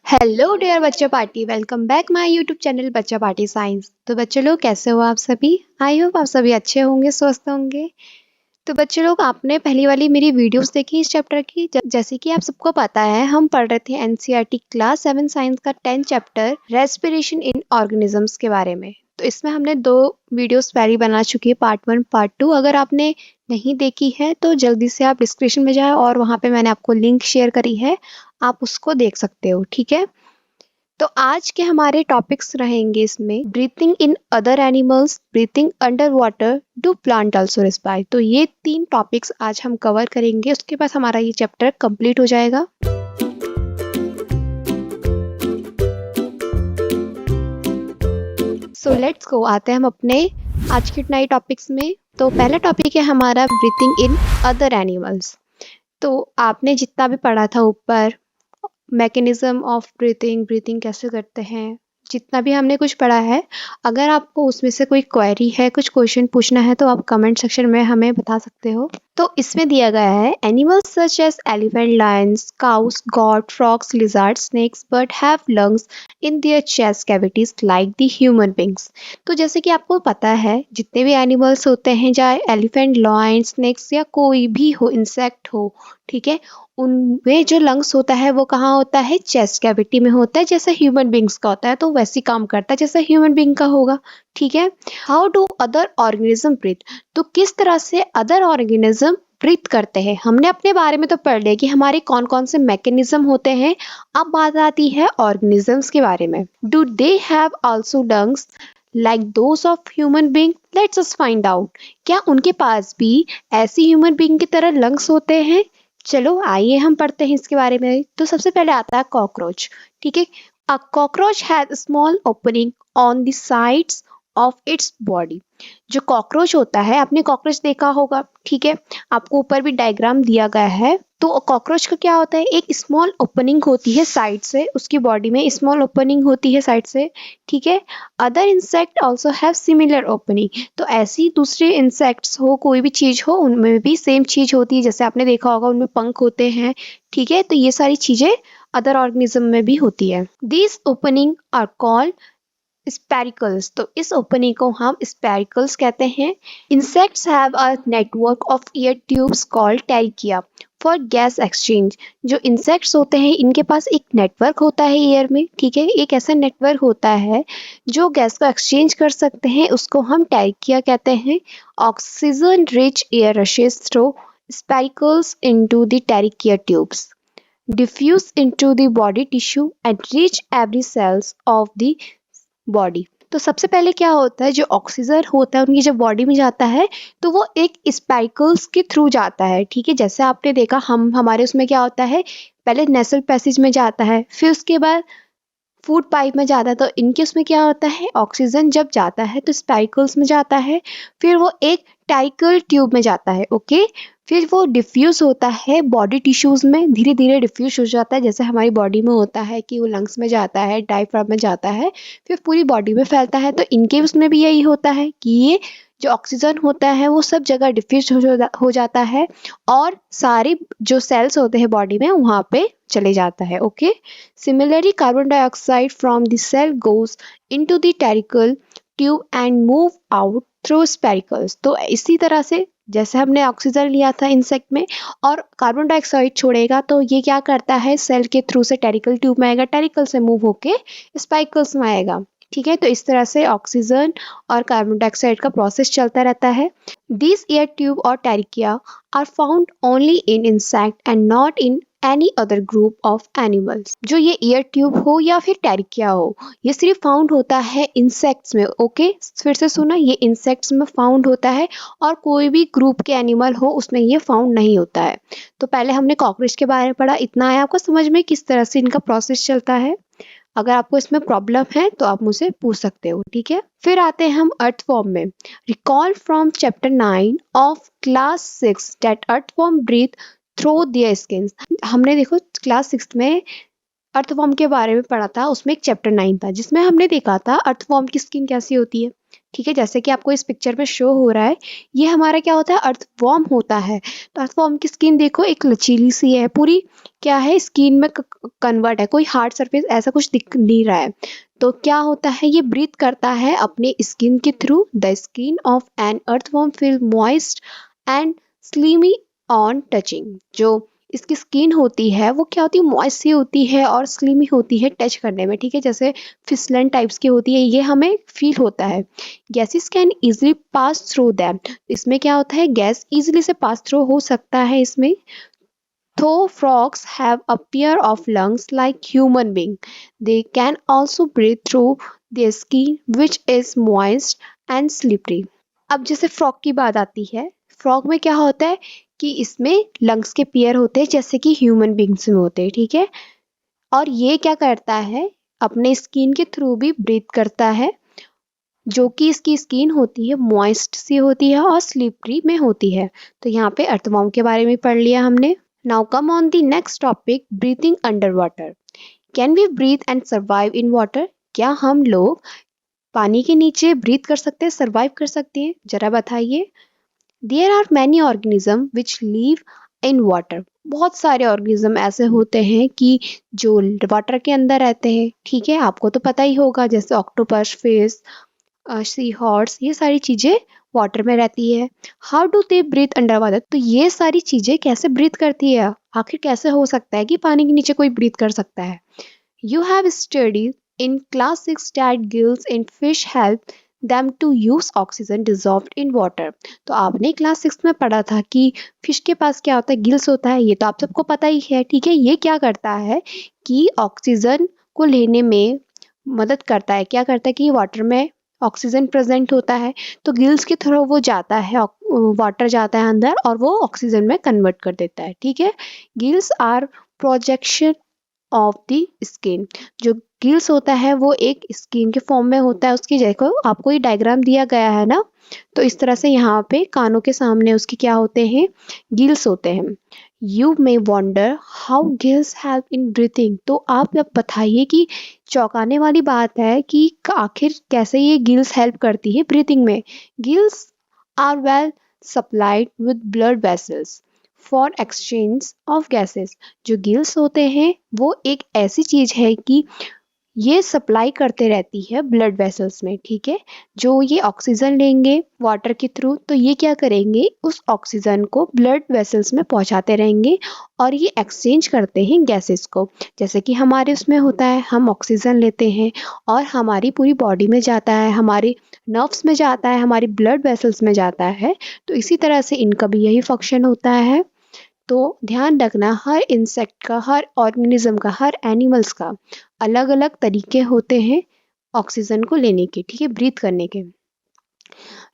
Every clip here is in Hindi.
हेलो डियर बच्चा party, welcome back my YouTube channel बच्चा पार्टी साइंस। तो बच्चे लोग कैसे हो आप सभी? आई होप आप सभी अच्छे होंगे, स्वस्थ होंगे। तो बच्चे लोग, आपने पहली वाली मेरी वीडियोस देखी इस चैप्टर की। जैसे कि आप सबको पता है, हम पढ़ रहे थे एनसीईआरटी क्लास 7 साइंस का 10 चैप्टर रेस्पिरेशन इन ऑर्गेनिजम्स के बारे में। तो इसमें हमने 2 वीडियोस पहले बना चुकी है, पार्ट 1 पार्ट 2। अगर आपने नहीं देखी है तो जल्दी से आप डिस्क्रिप्शन में जाए और वहाँ पे मैंने आपको लिंक शेयर करी है, आप उसको देख सकते हो, ठीक है। तो आज के हमारे टॉपिक्स रहेंगे इसमें breathing in other animals, breathing under water, do plant also respire. तो ये 3 टॉपिक्स आज हम कवर करेंगे, उसके बाद हमारा ये चैप्टर कंप्लीट हो जाएगा। सो लेट्स गो, आते हैं हम अपने आज के नए टॉपिक्स में। तो पहला टॉपिक है हमारा ब्रीथिंग इन अदर एनिमल्स। तो आपने जितना भी पढ़ा था ऊपर, मैकेनिज्म ऑफ ब्रीथिंग, ब्रीथिंग कैसे करते हैं, जितना भी हमने कुछ पढ़ा है, अगर आपको उसमें से कोई क्वेरी है, कुछ क्वेश्चन पूछना है, तो आप कमेंट सेक्शन में हमें बता सकते हो। तो इसमें दिया गया है animals such as elephant, lions, cows, goat, frogs, lizards, snakes, but have lungs in their chest cavities like the human beings. तो जैसे कि आपको पता है, जितने भी एनिमल्स होते हैं, चाहे एलिफेंट, लायन, स्नेक्स या कोई भी हो, इंसेक्ट हो, ठीक है, उनमें जो लंग्स होता है वो कहाँ होता है? चेस्ट कैविटी में होता है, जैसे ह्यूमन बींग्स का होता है। तो वैसे काम करता है जैसे ह्यूमन बींग का होगा, ठीक है। How do other organism breathe? तो किस तरह से अदर ऑर्गेनिज्म ब्रीथ करते हैं? हमने अपने बारे में तो पढ़ लिया कि हमारे कौन कौन से मैकेनिज्म होते हैं। अब बात आती है ऑर्गेनिजम्स के बारे में। Do they have also lungs like those of human being? Let's us find out. क्या उनके पास भी ऐसी ह्यूमन बींग की तरह लंग्स होते हैं? चलो आइए हम पढ़ते हैं इसके बारे में। तो सबसे पहले आता है कॉकरोच, ठीक है। A cockroach has small opening on the sides of its body. जो कॉकरोच होता है, आपने कॉकरोच देखा होगा, ठीक है, आपको ऊपर भी डायग्राम दिया गया है। तो कॉकरोच का क्या होता है? एक स्मॉल ओपनिंग होती है साइड से, उसकी बॉडी में स्मॉल ओपनिंग होती है साइड से, ठीक है। Other insect also have similar opening. तो ऐसी दूसरे इंसेक्ट्स हो, कोई भी चीज हो, उनमें भी सेम चीज होती है। जैसे आपने देखा होगा उनमें पंख होते हैं, ठीक है। तो ये सारी चीजें अदर ऑर्गेनिज्म में भी होती है। These opening are called spiracles. तो इस ओपनिंग को हम स्पेरिकल्स कहते हैं। Insects have a network of air tubes called tracheae for gas exchange. जो इंसेक्ट्स होते हैं, इनके पास एक नेटवर्क होता है ईयर में, ठीक है। एक ऐसा नेटवर्क होता है जो गैस को एक्सचेंज कर सकते हैं, उसको हम टेरिकिया कहते हैं। Oxygen rich air rushes through spiracles into the tracheae tubes, diffuse into the body tissue and reach every cells of the body. तो सबसे पहले क्या होता है, जो ऑक्सीजन होता है उनकी जब बॉडी में जाता है, तो वो एक स्पाइकल्स के थ्रू जाता है, ठीक है। जैसे आपने देखा, हमारे उसमें क्या होता है, पहले नेसल पैसेज में जाता है, फिर उसके बाद फूड पाइप में जाता है। तो इनके उसमें क्या होता है, ऑक्सीजन जब जाता है तो स्पाइकल्स में जाता है, फिर वो एक टाइकल ट्यूब में जाता है, ओके। फिर वो डिफ्यूज होता है बॉडी टिश्यूज में, धीरे धीरे डिफ्यूज हो जाता है, जैसे हमारी बॉडी में होता है कि वो लंग्स में जाता है, डायफ्राम में जाता है, फिर पूरी बॉडी में फैलता है। तो इनके उसमें भी यही होता है कि ये जो ऑक्सीजन होता है वो सब जगह डिफ्यूज हो जाता है, और सारे जो सेल्स होते हैं बॉडी में वहाँ पे चले जाता है, okay. Similarly, carbon dioxide from the cell goes into the testicle tube and move out through spiracles। तो इसी तरह से जैसे हमने ऑक्सीजन लिया था इंसेक्ट में और कार्बन डाइऑक्साइड छोड़ेगा, तो ये क्या करता है, सेल के थ्रू से टेरिकल ट्यूब में आएगा, टेरिकल से मूव होके स्पाइकल्स में आएगा, ठीक है। तो इस तरह से ऑक्सीजन और कार्बन डाइऑक्साइड का प्रोसेस चलता रहता है। दिस एयर ट्यूब और tracheae are found only in insect and not in any other group of animals. जो ये ईयर ट्यूब हो या फिर टेरिकिया हो, ये सिर्फ फाउंड होता है इंसेक्ट्स में, ओके। फिर से सुना, ये इंसेक्ट्स में फाउंड होता है और कोई भी ग्रुप के एनिमल हो उसमें ये फाउंड नहीं होता है। तो पहले हमने कॉकरोच के बारे में पढ़ा, इतना है आपको समझ में किस तरह से इनका प्रोसेस चलता है। अगर आपको इसमें प्रॉब्लम है तो आप मुझसे पूछ सकते हो, ठीक है। फिर आते हैं हम अर्थवॉर्म में। Recall from chapter 9 of class 6 that earthworm breathe through their skin. हमने देखो क्लास 6 में अर्थवॉर्म के बारे में पढ़ा था, उसमें एक चैप्टर 9 था जिसमें हमने देखा था अर्थवॉर्म की स्किन कैसी होती है। ठीक है, जैसे कि आपको इस पिक्चर में शो हो रहा है, ये हमारा क्या होता है, अर्थवॉर्म होता है। तो अर्थवॉर्म की स्किन देखो एक लचीली सी है, पूरी क्या है, स्किन में कन्वर्ट है, कोई हार्ड सरफेस ऐसा कुछ दिख नहीं रहा है। तो क्या होता है, ये ब्रीथ करता है अपने स्किन के through. The skin of an earthworm feel moist and slimy on touching. जो इसकी स्किन होती है वो क्या होती है, मॉइस्ट सी होती है और स्लीमी होती है टच करने में, ठीक है, जैसे फिसलन टाइप्स की होती है, ये हमें फील होता है। Gases can easily pass through them. इसमें क्या होता है, गैस इजीली से पास थ्रू हो सकता है इसमें। Though frogs have a pair of lungs like human being, they can also breathe through their skin which is moist and slippery. अब जैसे फ्रॉग की बात आती है, फ्रॉग में क्या होता है कि इसमें लंग्स के पेयर होते हैं जैसे कि ह्यूमन बींग्स में होते हैं, ठीक है। और ये क्या करता है, अपने स्किन के थ्रू भी ब्रीथ करता है, जो कि इसकी स्किन होती है मॉइस्ट सी होती है और स्लिपरी में होती है। तो यहाँ पे अर्थवॉर्म के बारे में पढ़ लिया हमने। Now come on the next topic, breathing under water. Can we breathe and survive in water? क्या हम लोग पानी के नीचे ब्रीथ कर सकते हैं, सर्वाइव कर सकते हैं? जरा बताइए। There are many organism which live in water. बहुत सारे ऑर्गेनिज्म ऐसे होते हैं कि जो वाटर के अंदर रहते हैं, ठीक है, आपको तो पता ही होगा, जैसे ऑक्टोपस, फिश, सी हॉर्स, ये सारी चीजें वाटर में रहती है। How do they breathe under water? तो ये सारी चीजें कैसे ब्रीथ करती है? आखिर कैसे हो सकता है कि पानी के नीचे कोई ब्रीथ कर सकता है? You have studied in class 6 that gills in fish help them to use oxygen dissolved in water। तो आपने क्लास 6 में पढ़ा था कि फिश के पास क्या होता है, गिल्स होता है, ये तो आप सबको पता ही है, ठीक है। ये क्या करता है कि ऑक्सीजन को लेने में मदद करता है। क्या करता है कि वाटर में ऑक्सीजन प्रेजेंट होता है, तो गिल्स के थ्रू वो जाता है, वाटर जाता है अंदर और वो ऑक्सीजन में कन्वर्ट कर देता है, ठीक है। Gills are projection of the skin. जो गिल्स होता है वो एक स्किन के फॉर्म में होता है, उसकी जगह आपको ये डायग्राम दिया गया है ना, तो इस तरह से यहाँ पे कानों के सामने उसके क्या होते हैं, गिल्स होते हैं। You may wonder how gills help in breathing. तो आप अब बताइए कि चौंकाने वाली बात है कि आखिर कैसे ये गिल्स हेल्प करती है ब्रीथिंग में। Gills are well supplied with blood vessels for exchange of gases. जो गिल्स होते हैं वो एक ऐसी चीज है कि ये सप्लाई करते रहती है ब्लड वेसल्स में, ठीक है। जो ये ऑक्सीजन लेंगे वाटर के थ्रू, तो ये क्या करेंगे, उस ऑक्सीजन को ब्लड वेसल्स में पहुंचाते रहेंगे और ये एक्सचेंज करते हैं गैसेस को। जैसे कि हमारे उसमें होता है, हम ऑक्सीजन लेते हैं और हमारी पूरी बॉडी में जाता है, हमारे नर्व्स में जाता है, हमारी ब्लड वेसल्स में जाता है। तो इसी तरह से इनका भी यही फंक्शन होता है। तो ध्यान रखना, हर इंसेक्ट का, हर ऑर्गेनिज्म का, हर एनिमल्स का अलग अलग तरीके होते हैं ऑक्सीजन को लेने के, ठीक है, ब्रीथ करने के।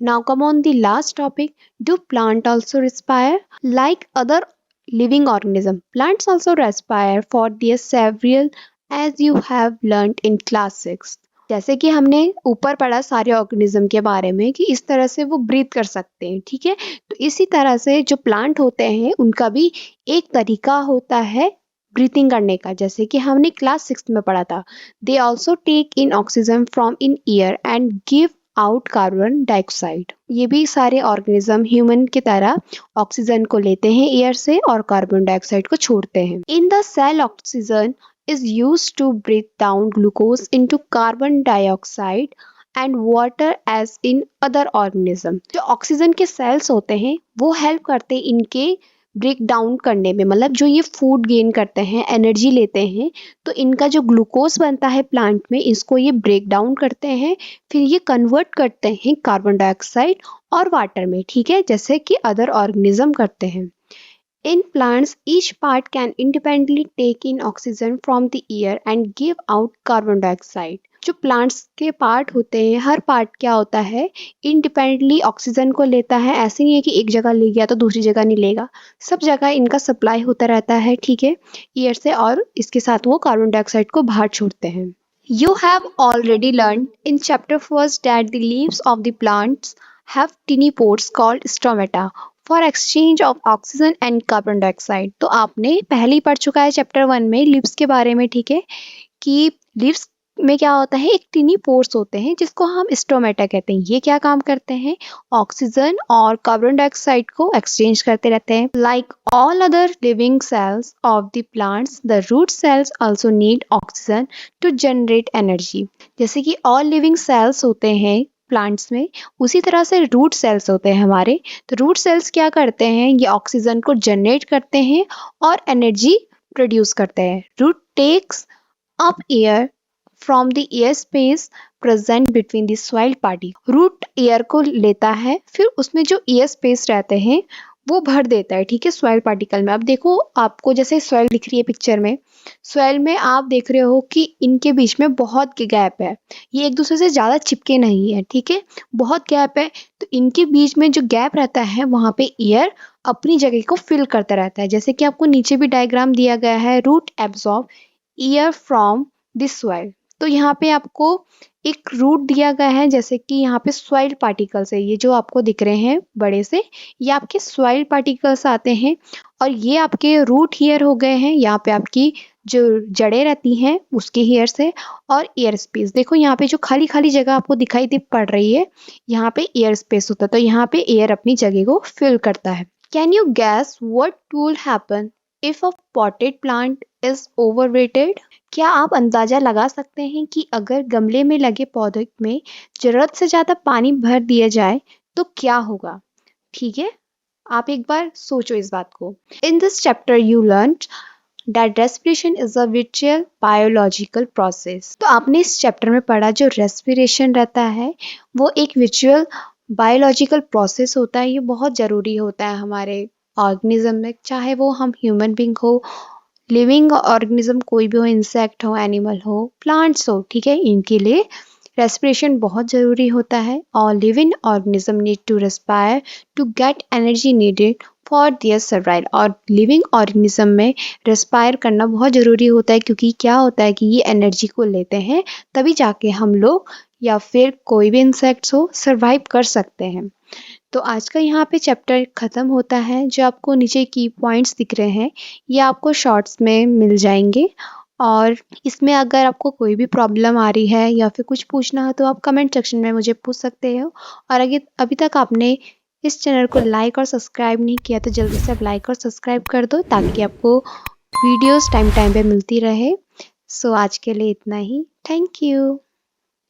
Now come on the last topic, do plant also respire like other living organism? Plants also respire for their survival as you have learned in class 6। जैसे कि हमने ऊपर पढ़ा सारे ऑर्गेनिज्म के बारे में कि इस तरह से वो ब्रीथ कर सकते हैं, ठीक है। तो इसी तरह से जो प्लांट होते हैं उनका भी एक तरीका होता है ब्रीथिंग करने का, जैसे कि हमने क्लास 6 में पढ़ा था। They also take in oxygen from in air and give out carbon dioxide. ये भी सारे ऑर्गेनिज्म ह्यूमन की तरह ऑक्सीजन को लेते हैं एयर से और कार्बन डाइऑक्साइड को छोड़ते हैं। In the cell oxygen is used to break down glucose into carbon dioxide and water as in other organism। जो ऑक्सीजन के सेल्स होते हैं वो हेल्प करते हैं इनके ब्रेक डाउन करने में, मतलब जो ये फूड गेन करते हैं, एनर्जी लेते हैं, तो इनका जो ग्लूकोज बनता है प्लांट में, इसको ये ब्रेक डाउन करते हैं, फिर ये कन्वर्ट करते हैं कार्बन डाइऑक्साइड और वाटर में, ठीक है, जैसे कि अदर ऑर्गेनिज्म करते हैं। In plants, each part can independently take in oxygen from the air and give out carbon dioxide। जो प्लांट्स के पार्ट होते हैं, हर पार्ट क्या होता है, इंडिपेंडेंटली ऑक्सीजन को लेता है। ऐसे नहीं है कि एक जगह ले गया तो दूसरी जगह नहीं लेगा, सब जगह इनका सप्लाई होता रहता है, ठीक है, एयर से, और इसके साथ वो कार्बन डाइऑक्साइड को बाहर छोड़ते हैं। You have already learned in chapter first that the leaves of the plants have tiny pores called stomata for exchange of oxygen and carbon dioxide। तो आपने पहले ही पढ़ चुका है चैप्टर 1 में लीव्स के बारे में, ठीक है, कि लीव्स में क्या होता है, एक टिनी पोर्स होते हैं जिसको हम स्टोमेटा कहते हैं। ये क्या काम करते हैं, ऑक्सीजन और कार्बन डाइऑक्साइड को एक्सचेंज करते रहते हैं। Like all other living cells of the plants, the root cells also need oxygen to generate energy. जैसे कि ऑल लिविंग सेल्स होते हैं प्लांट्स में, उसी तरह से रूट सेल्स होते हैं हमारे। तो रूट सेल्स क्या करते हैं, ये ऑक्सीजन को जनरेट करते हैं और एनर्जी प्रोड्यूस करते हैं। Root takes up air from the air space present between the soil particle. Root air को लेता है, फिर उसमें जो एयर स्पेस रहते हैं वो भर देता है, ठीक है, सॉइल पार्टिकल में। अब देखो, आपको जैसे सॉइल दिख रही है पिक्चर में, सॉइल में आप देख रहे हो कि इनके बीच में बहुत गैप है, ये एक दूसरे से ज़्यादा चिपके नहीं है, ठीक है, बहुत गैप है। तो इनके बीच में जो गैप रहता है वहाँ पे एयर अपनी जगह को फिल करता रहता है। जैसे कि आपको नीचे भी डायग्राम दिया गया है, root absorb air from this soil. तो यहाँ पे आपको एक रूट दिया गया है, जैसे कि यहाँ पे सॉइल पार्टिकल्स है, ये जो आपको दिख रहे हैं बड़े से, ये आपके सॉइल पार्टिकल्स आते हैं और ये आपके रूट हेयर हो गए हैं। यहाँ पे आपकी जो जड़ें रहती हैं उसके हेयर से, और एयर स्पेस देखो, यहाँ पे जो खाली खाली जगह आपको दिखाई दे पड़ रही है, यहाँ पे एयर स्पेस होता है। तो यहाँ पे एयर अपनी जगह को फिल करता है। Can you guess what will happen if a potted plant is overwatered? क्या आप अंदाजा लगा सकते हैं कि अगर गमले में लगे पौधे में जरूरत से ज्यादा पानी भर दिया जाए तो क्या होगा? ठीक है, आप एक बार सोचो इस बात को। In this chapter you learn that respiration is a vital biological process. तो आपने इस चैप्टर में पढ़ा जो रेस्पिरेशन रहता है वो एक विचुअल बायोलॉजिकल प्रोसेस होता है। ये बहुत ज़रूरी होता है हमारे ऑर्गेनिज्म में, चाहे वो हम ह्यूमन बींग हो, लिविंग ऑर्गेनिज्म कोई भी हो, इंसेक्ट हो, एनिमल हो, प्लांट्स हो, ठीक है, इनके लिए रेस्पिरेशन बहुत ज़रूरी होता है। और living organism need to respire to get energy needed for their survival. और लिविंग ऑर्गेनिज्म में रेस्पायर करना बहुत ज़रूरी होता है, क्योंकि क्या होता है कि ये एनर्जी को लेते हैं, तभी जाके हम लोग या फिर कोई भी इंसेक्ट्स हो सर्वाइव कर सकते हैं। तो आज का यहाँ पे चैप्टर ख़त्म होता है। जो आपको नीचे की पॉइंट्स दिख रहे हैं ये आपको शॉर्ट्स में मिल जाएंगे, और इसमें अगर आपको कोई भी प्रॉब्लम आ रही है या फिर कुछ पूछना हो तो आप कमेंट सेक्शन में मुझे पूछ सकते हो। और अगर अभी तक आपने इस चैनल को लाइक और सब्सक्राइब नहीं किया तो जल्दी से आप लाइक और सब्सक्राइब कर दो, ताकि आपको वीडियोस टाइम टाइम पे मिलती रहे। सो आज के लिए इतना ही। Thank you.